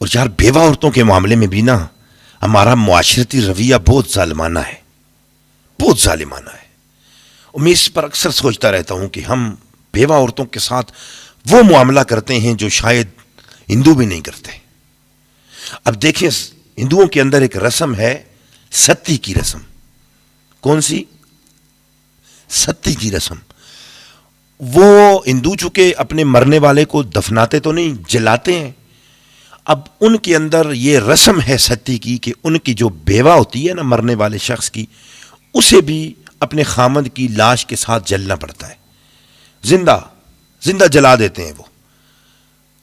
اور یار بیوہ عورتوں کے معاملے میں بھی نا ہمارا معاشرتی رویہ بہت ظالمانہ ہے، بہت ظالمانہ ہے. اور میں اس پر اکثر سوچتا رہتا ہوں کہ ہم بیوہ عورتوں کے ساتھ وہ معاملہ کرتے ہیں جو شاید ہندو بھی نہیں کرتے. اب دیکھیں ہندوؤں کے اندر ایک رسم ہے ستی کی رسم. کون سی؟ ستی کی رسم. وہ ہندو چونکہ اپنے مرنے والے کو دفناتے تو نہیں، جلاتے ہیں. اب ان کے اندر یہ رسم ہے ستی کی کہ ان کی جو بیوہ ہوتی ہے نا مرنے والے شخص کی، اسے بھی اپنے خامند کی لاش کے ساتھ جلنا پڑتا ہے. زندہ زندہ جلا دیتے ہیں وہ.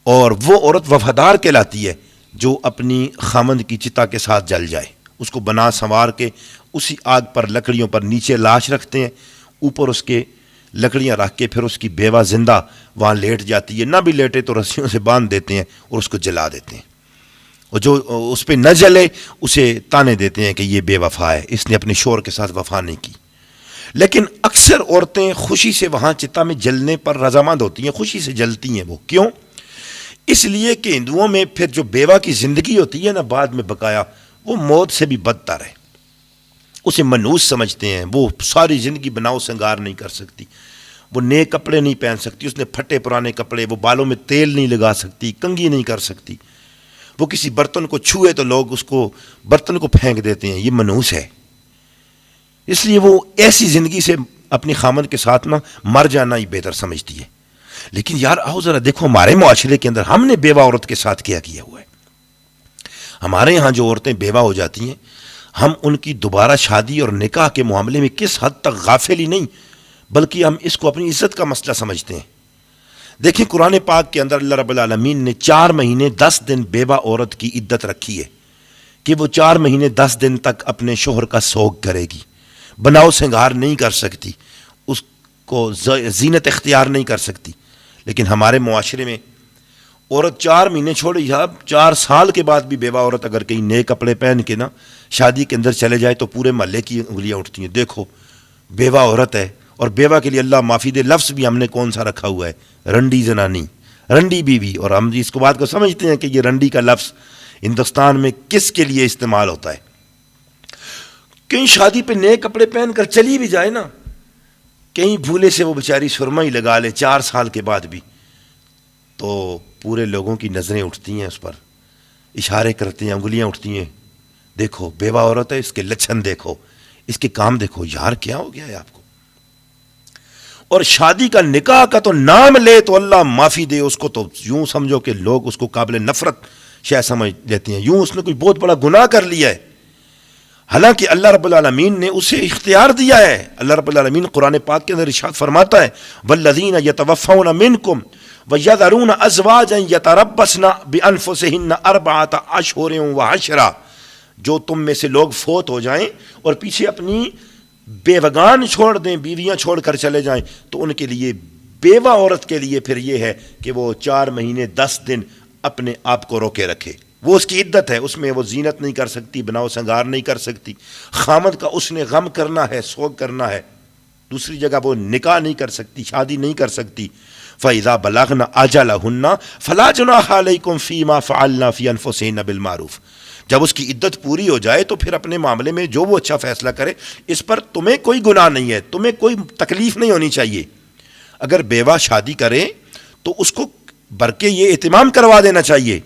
اور وہ عورت وفادار کہلاتی ہے جو اپنی خامند کی چتا کے ساتھ جل جائے. اس کو بنا سنوار کے اسی آگ پر لکڑیوں پر نیچے لاش رکھتے ہیں، اوپر اس کے لکڑیاں رکھ کے پھر اس کی بیوہ زندہ وہاں لیٹ جاتی ہے. نہ بھی لیٹے تو رسیوں سے باندھ دیتے ہیں اور اس کو جلا دیتے ہیں. اور جو اس پہ نہ جلے اسے تانے دیتے ہیں کہ یہ بے وفا ہے، اس نے اپنے شوہر کے ساتھ وفا نہیں کی. لیکن اکثر عورتیں خوشی سے وہاں چتا میں جلنے پر رضامند ہوتی ہیں، خوشی سے جلتی ہیں. وہ کیوں؟ اس لیے کہ ہندوؤں میں پھر جو بیوہ کی زندگی ہوتی ہے نا بعد میں بقایا، وہ موت سے بھی بدتر ہے. اسے منحوس سمجھتے ہیں. وہ ساری زندگی بناؤ سنگار نہیں کر سکتی، وہ نئے کپڑے نہیں پہن سکتی، اس نے پھٹے پرانے کپڑے، وہ بالوں میں تیل نہیں لگا سکتی، کنگھی نہیں کر سکتی. وہ کسی برتن کو چھوئے تو لوگ اس کو برتن کو پھینک دیتے ہیں. یہ منحوس ہے. اس لیے وہ ایسی زندگی سے اپنی خامند کے ساتھ نہ مر جانا ہی بہتر سمجھتی ہے. لیکن یار آؤ ذرا دیکھو ہمارے معاشرے کے اندر ہم نے بیوہ عورت کے ساتھ کیا ہوا ہے. ہمارے ہاں جو عورتیں بیوہ ہو جاتی ہیں، ہم ان کی دوبارہ شادی اور نکاح کے معاملے میں کس حد تک غافل ہی نہیں بلکہ ہم اس کو اپنی عزت کا مسئلہ سمجھتے ہیں. دیکھیں قرآن پاک کے اندر اللہ رب العالمین نے 4 مہینے 10 دن بیوہ عورت کی عدت رکھی ہے کہ وہ 4 مہینے 10 دن تک اپنے شوہر کا سوگ کرے گی، بناؤ سنگار نہیں کر سکتی، اس کو زینت اختیار نہیں کر سکتی. لیکن ہمارے معاشرے میں عورت 4 مہینے چھوڑے یا 4 سال کے بعد بھی بیوہ عورت اگر کہیں نئے کپڑے پہن کے نا شادی کے اندر چلے جائے تو پورے محلے کی انگلیاں اٹھتی ہیں. دیکھو بیوہ عورت ہے. اور بیوہ کے لیے اللہ معافی دے لفظ بھی ہم نے کون سا رکھا ہوا ہے؟ رنڈی زنانی، رنڈی بیوی. اور ہم اس کو بات کو سمجھتے ہیں کہ یہ رنڈی کا لفظ ہندوستان میں کس کے لیے استعمال ہوتا ہے. کہیں شادی پہ نئے کپڑے پہن کر چلی بھی جائے نا، کہیں بھولے سے وہ بیچاری سرما ہی لگا لے 4 سال کے بعد بھی، تو پورے لوگوں کی نظریں اٹھتی ہیں اس پر، اشارے کرتے ہیں، انگلیاں اٹھتی ہیں. دیکھو بیوہ عورت ہے، اس کے لچھن دیکھو، اس کے کام دیکھو. یار کیا ہو گیا ہے آپ کو؟ اور شادی کا نکاح کا تو نام لے تو اللہ معافی دے، اس کو تو یوں سمجھو کہ لوگ اس کو قابل نفرت شے سمجھ لیتے ہیں، یوں اس نے کوئی بہت بڑا گناہ کر لیا ہے. حالانکہ اللہ رب العالمین نے اسے اختیار دیا ہے. اللہ رب العالمین قرآن پاک کے اندر ارشاد فرماتا ہے والذین یتوفون منکم ویذرون ازواجا یتربصن بانفسہن 4 اشہر وعشرا. جو تم میں سے لوگ فوت ہو جائیں اور پیچھے اپنی بیوگان چھوڑ دیں، بیویاں چھوڑ کر چلے جائیں، تو ان کے لیے بیوہ عورت کے لیے پھر یہ ہے کہ وہ 4 مہینے 10 دن اپنے آپ کو روکے رکھے. وہ اس کی عدت ہے، اس میں وہ زینت نہیں کر سکتی، بناؤ سنگار نہیں کر سکتی. خامد کا اس نے غم کرنا ہے، سوگ کرنا ہے. دوسری جگہ وہ نکاح نہیں کر سکتی، شادی نہیں کر سکتی. فَإِذَا بَلَغْنَ أَجَلَهُنَّ فَلَا جُنَاحَ عَلَيْكُمْ فِي مَا فَعَلْنَا فِي أَنفُسِهِنَّ بِالْمَعْرُوفِ. جب اس کی عدت پوری ہو جائے تو پھر اپنے معاملے میں جو وہ اچھا فیصلہ کرے، اس پر تمہیں کوئی گناہ نہیں ہے، تمہیں کوئی تکلیف نہیں ہونی چاہیے. اگر بیوہ شادی کرے تو اس کو برکے یہ اہتمام کروا دینا چاہیے.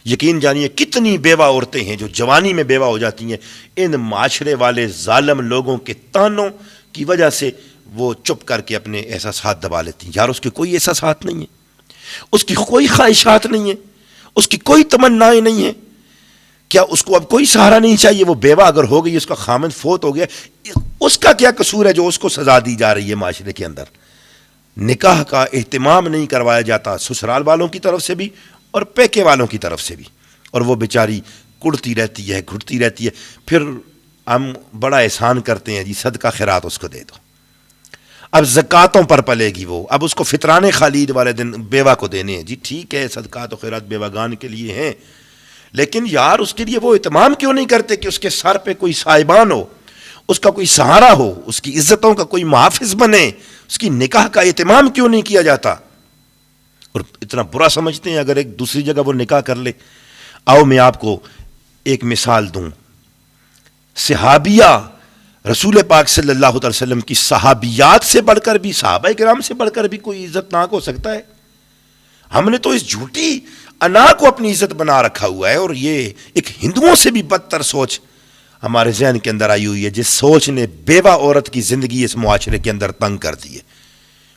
یقین جانیے کتنی بیوہ عورتیں ہیں جو جوانی میں بیوہ ہو جاتی ہیں، ان معاشرے والے ظالم لوگوں کے تانوں کی وجہ سے وہ چپ کر کے اپنے احساسات دبا لیتی ہیں. یار اس کے کوئی احساسات نہیں ہیں، اس کی کوئی خواہشات نہیں ہیں، اس کی کوئی تمنائیں نہیں ہیں. کیا اس کو اب کوئی سہارا نہیں چاہیے؟ وہ بیوہ اگر ہو گئی، اس کا خامند فوت ہو گیا، اس کا کیا قصور ہے جو اس کو سزا دی جا رہی ہے معاشرے کے اندر؟ نکاح کا اہتمام نہیں کروایا جاتا سسرال والوں کی طرف سے بھی اور پیکے والوں کی طرف سے بھی، اور وہ بیچاری کڑتی رہتی ہے، گھٹتی رہتی ہے. پھر ہم بڑا احسان کرتے ہیں، جی صدقہ خیرات اس کو دے دو. اب زکاتوں پر پلے گی وہ، اب اس کو فطران خالد والے دن بیوہ کو دینے ہیں. جی ٹھیک ہے، صدقات و خیرات بیوگان کے لیے ہیں، لیکن یار اس کے لیے وہ اہتمام کیوں نہیں کرتے کہ اس کے سر پہ کوئی صاحبان ہو، اس کا کوئی سہارا ہو، اس کی عزتوں کا کوئی محافظ بنے؟ اس کی نکاح کا اہتمام کیوں نہیں کیا جاتا؟ اور اتنا برا سمجھتے ہیں اگر ایک دوسری جگہ وہ نکاح کر لے. آؤ میں آپ کو ایک مثال دوں. صحابیہ رسول پاک صلی اللہ علیہ وسلم کی صحابیات سے بڑھ کر بھی، صحابہ کرام سے بڑھ کر بھی کوئی عزت ناک ہو سکتا ہے؟ ہم نے تو اس جھوٹی انا کو اپنی عزت بنا رکھا ہوا ہے، اور یہ ایک ہندوؤں سے بھی بدتر سوچ ہمارے ذہن کے اندر آئی ہوئی ہے، جس سوچ نے بیوہ عورت کی زندگی اس معاشرے کے اندر تنگ کر دی ہے.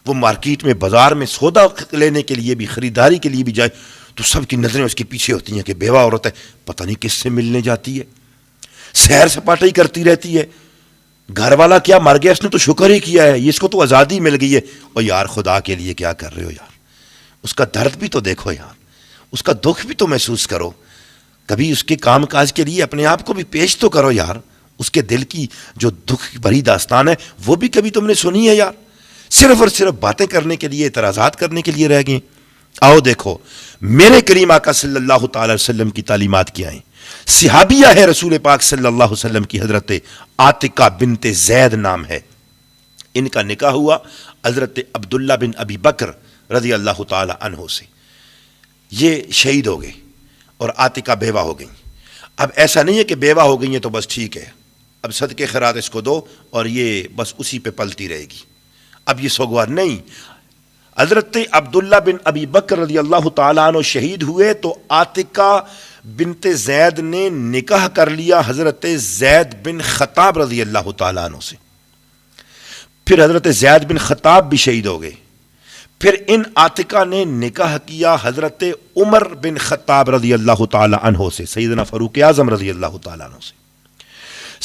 وہ مارکیٹ میں، بازار میں سودا لینے کے لیے بھی، خریداری کے لیے بھی جائے تو سب کی نظریں اس کے پیچھے ہوتی ہیں کہ بیوہ عورت ہے، پتہ نہیں کس سے ملنے جاتی ہے، سیر سپاٹا ہی کرتی رہتی ہے. گھر والا کیا مر گیا، اس نے تو شکر ہی کیا ہے، اس کو تو آزادی مل گئی ہے. اور یار خدا کے لیے کیا کر رہے ہو یار؟ اس کا درد بھی تو دیکھو یار، اس کا دکھ بھی تو محسوس کرو. کبھی اس کے کام کاج کے لیے اپنے آپ کو بھی پیش تو کرو یار. اس کے دل کی جو دکھ بھری داستان ہے وہ بھی کبھی تم نے سنی ہے یار؟ صرف اور صرف باتیں کرنے کے لیے، اعتراضات کرنے کے لیے رہ گئے. آؤ دیکھو میرے کریم آقا صلی اللہ تعالی وسلم کی تعلیمات کیا ہیں. صحابیہ ہے رسول پاک صلی اللہ علیہ وسلم کی، حضرت عاتقہ بنت زید نام ہے. ان کا نکاح ہوا حضرت عبداللہ بن ابی بکر رضی اللہ تعالی عنہ سے. یہ شہید ہو گئے اور عاتقہ بیوہ ہو گئیں. اب ایسا نہیں ہے کہ بیوہ ہو گئی ہیں تو بس ٹھیک ہے، اب صدقے خیرات اس کو دو اور یہ بس اسی پہ پلتی رہے گی. اب یہ سوگوار نہیں. حضرت عبداللہ بن ابی بکر رضی اللہ تعالیٰ عنہ شہید ہوئے تو عاتقہ بنت زید نے نکاح کر لیا حضرت زید بن خطاب رضی اللہ تعالیٰ عنہ سے. پھر حضرت زید بن خطاب بھی شہید ہو گئے. پھر ان عاتقہ نے نکاح کیا حضرت عمر بن خطاب رضی اللہ تعالیٰ عنہ سے، سیدنا فاروق اعظم رضی اللہ تعالیٰ عنہ سے.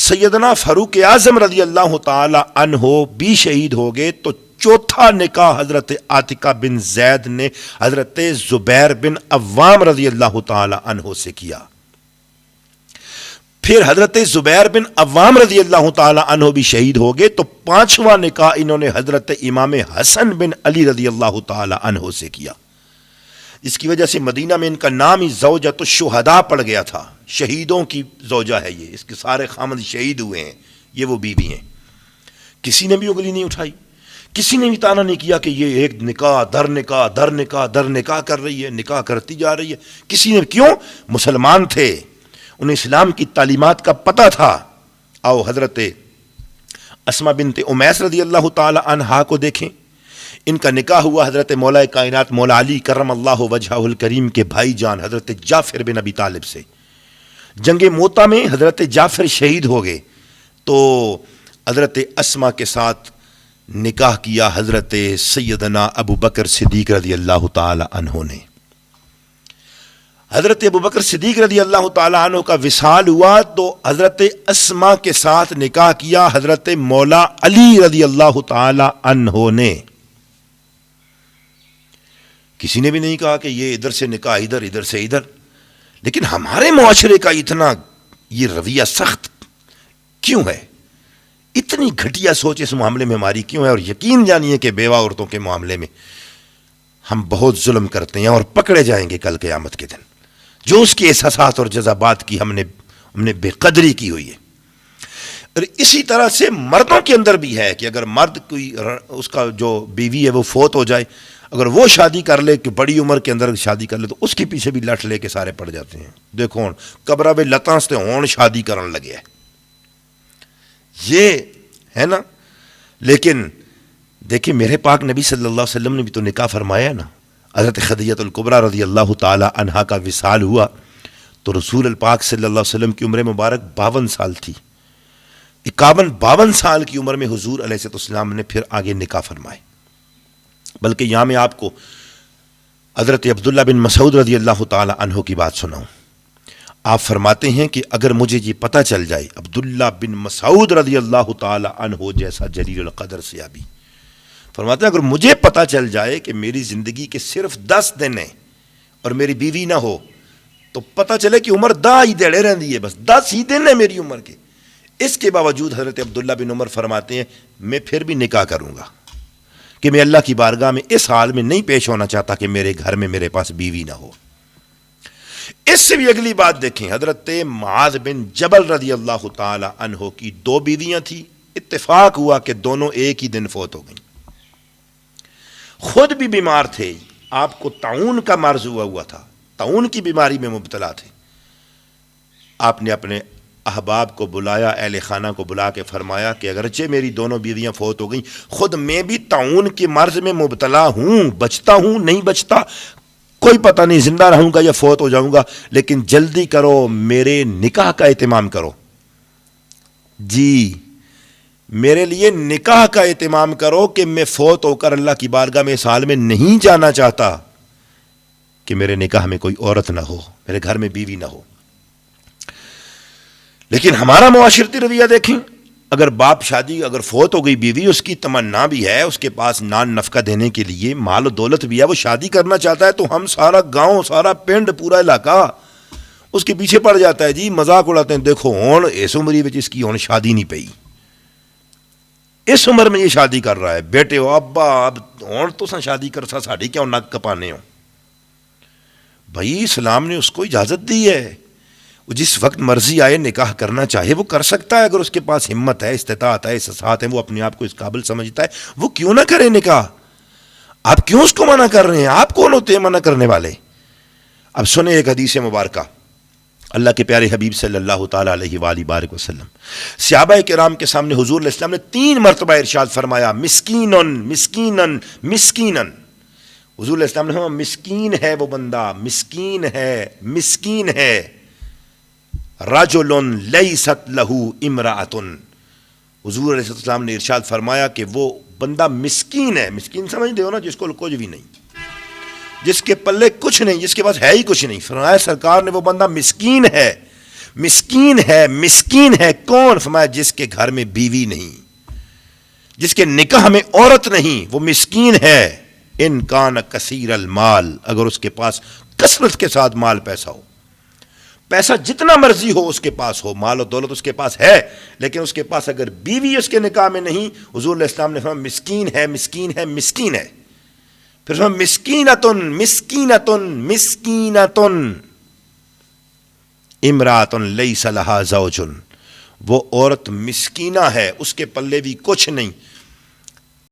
سیدنا فاروق اعظم رضی اللہ تعالی عنہ بھی شہید ہو گئے تو چوتھا نکاح حضرت عاتقہ بن زید نے حضرت زبیر بن عوام رضی اللہ تعالی عنہ سے کیا. پھر حضرت زبیر بن عوام رضی اللہ تعالی عنہ بھی شہید ہو گئے تو پانچواں نکاح انہوں نے حضرت امام حسن بن علی رضی اللہ تعالی عنہ سے کیا. اس کی وجہ سے مدینہ میں ان کا نام ہی زوجۃ الشہداء پڑ گیا تھا. شہیدوں کی زوجہ ہے یہ، اس کے سارے خامد شہید ہوئے ہیں، یہ وہ بیوی ہیں. کسی نے بھی انگلی نہیں اٹھائی، کسی نے بھی تانا نہیں کیا کہ یہ ایک نکاح در نکاح در نکاح در نکاح کر رہی ہے، نکاح کرتی جا رہی ہے. کسی نے کیوں؟ مسلمان تھے، انہیں اسلام کی تعلیمات کا پتہ تھا. آؤ حضرت اسماء بنت امیس رضی اللہ تعالی عنہا کو دیکھیں. ان کا نکاح ہوا حضرت مولا کائنات مولا علی کرم اللہ وجہہ الکریم کے بھائی جان حضرت جعفر بن ابی طالب سے. جنگ موتا میں حضرت جعفر شہید ہو گئے تو حضرت اسماء کے ساتھ نکاح کیا حضرت سیدنا ابو بکر صدیق رضی اللہ تعالی عنہ نے. حضرت ابو بکر صدیق رضی اللہ تعالی عنہ کا وصال ہوا تو حضرت اسماء کے ساتھ نکاح کیا حضرت مولا علی رضی اللہ تعالی عنہ نے. کسی نے بھی نہیں کہا کہ یہ ادھر سے نکاح ادھر، ادھر سے ادھر. لیکن ہمارے معاشرے کا اتنا یہ رویہ سخت کیوں ہے؟ اتنی گھٹیا سوچ اس معاملے میں ہماری کیوں ہے؟ اور یقین جانیے کہ بیوہ عورتوں کے معاملے میں ہم بہت ظلم کرتے ہیں اور پکڑے جائیں گے کل قیامت کے دن. جو اس کے احساسات اور جذبات کی ہم نے بے قدری کی ہوئی ہے. اور اسی طرح سے مردوں کے اندر بھی ہے کہ اگر مرد کوئی اس کا جو بیوی ہے وہ فوت ہو جائے، اگر وہ شادی کر لے کہ بڑی عمر کے اندر شادی کر لے تو اس کے پیچھے بھی لٹ لے کے سارے پڑ جاتے ہیں. دیکھو قبرہ بے لتاں سے ہون شادی کرن لگے ہے، یہ ہے نا. لیکن دیکھیں میرے پاک نبی صلی اللہ علیہ وسلم نے بھی تو نکاح فرمایا ہے نا. حضرت خدیجہ الکبریٰ رضی اللہ تعالی عنہا کا وصال ہوا تو رسول الپاک صلی اللہ علیہ وسلم کی عمر مبارک 52 سال تھی. 52 سال کی عمر میں حضور علیہ السلام نے پھر آگے نکاح فرمائے. بلکہ یہاں میں آپ کو حضرت عبداللہ بن مسعود رضی اللہ تعالی عنہ کی بات سناؤں. آپ فرماتے ہیں کہ اگر مجھے یہ پتہ چل جائے، عبداللہ بن مسعود رضی اللہ تعالی عنہ جیسا جلیل القدر صحابی فرماتے ہیں اگر مجھے پتہ چل جائے کہ میری زندگی کے صرف 10 دن ہیں اور میری بیوی نہ ہو تو پتہ چلے کہ عمر 10 ہی دیڑے رہندی ہے، بس 10 ہی دن ہیں میری عمر کے. اس کے باوجود حضرت عبداللہ بن عمر فرماتے ہیں میں پھر بھی نکاح کروں گا کہ میں اللہ کی بارگاہ میں اس حال میں نہیں پیش ہونا چاہتا کہ میرے گھر میں میرے پاس بیوی نہ ہو. اس سے بھی اگلی بات دیکھیں، حضرت معاذ بن جبل رضی اللہ تعالی عنہ کی 2 بیویاں تھیں. اتفاق ہوا کہ دونوں ایک ہی دن فوت ہو گئیں. خود بھی بیمار تھے آپ کو طاعون کا مرض ہوا تھا، طاعون کی بیماری میں مبتلا تھے. آپ نے اپنے احباب کو بلایا، اہل خانہ کو بلا کے فرمایا کہ اگرچہ میری دونوں بیویاں فوت ہو گئیں، خود میں بھی طاعون کے مرض میں مبتلا ہوں، بچتا ہوں نہیں بچتا کوئی پتہ نہیں، زندہ رہوں گا یا فوت ہو جاؤں گا، لیکن جلدی کرو میرے نکاح کا اہتمام کرو. جی میرے لیے نکاح کا اہتمام کرو کہ میں فوت ہو کر اللہ کی بارگاہ میں اس حال میں نہیں جانا چاہتا کہ میرے نکاح میں کوئی عورت نہ ہو، میرے گھر میں بیوی نہ ہو. لیکن ہمارا معاشرتی رویہ دیکھیں، اگر باپ شادی اگر فوت ہو گئی بیوی، اس کی تمنا بھی ہے، اس کے پاس نان نفقہ دینے کے لیے مال و دولت بھی ہے، وہ شادی کرنا چاہتا ہے، تو ہم سارا گاؤں، سارا پنڈ، پورا علاقہ اس کے پیچھے پڑ جاتا ہے. جی مذاق اڑاتے ہیں، دیکھو ہون اس عمری میں اس کی ہون شادی نہیں پئی، اس عمر میں یہ شادی کر رہا ہے. بیٹے ہو ابا اب ہون تو سا شادی کر سا ساڑی کیوں نک کپانے ہو. بھائی اسلام نے اس کو اجازت دی ہے، وہ جس وقت مرضی آئے نکاح کرنا چاہے وہ کر سکتا ہے، اگر اس کے پاس ہمت ہے، استطاعت ہے، استطاعت ہے، وہ اپنے آپ کو اس قابل سمجھتا ہے، وہ کیوں نہ کرے نکاح. آپ کیوں اس کو منع کر رہے ہیں؟ آپ کون ہوتے ہیں منع کرنے والے؟ اب سنیں ایک حدیث مبارکہ اللہ کے پیارے حبیب صلی اللہ تعالیٰ علیہ وآلہ بارک وسلم. صحابہ کرام کے سامنے حضور علیہ السلام نے 3 مرتبہ ارشاد فرمایا مسکینن مسکینن مسکینن. حضور علیہ السلام نے فرمایا مسکین ہے وہ بندہ، مسکین ہے، مسکین ہے. رجل لیست لہ امرأۃ. حضور علیہ السلام نے ارشاد فرمایا کہ وہ بندہ مسکین ہے. مسکین سمجھتے ہو نا، جس کو کچھ بھی نہیں، جس کے پلے کچھ نہیں، جس کے پاس ہے ہی کچھ نہیں. فرمایا سرکار نے وہ بندہ مسکین ہے. مسکین ہے، مسکین ہے کون؟ فرمایا جس کے گھر میں بیوی نہیں، جس کے نکاح میں عورت نہیں، وہ مسکین ہے. ان کان کثیر المال، اگر اس کے پاس کثرت کے ساتھ مال پیسہ ہو، پیسہ جتنا مرضی ہو اس کے پاس ہو، مال و دولت اس کے پاس ہے، لیکن اس کے پاس اگر بیوی اس کے نکاح میں نہیں، حضور علیہ السلام نے فرمایا مسکین ہے، مسکین ہے، مسکین ہے. پھر فرمایا مسکینتن مسکینتن مسکینتن امرأۃ لیس لہا زوج. وہ عورت مسکینہ ہے، اس کے پلے بھی کچھ نہیں،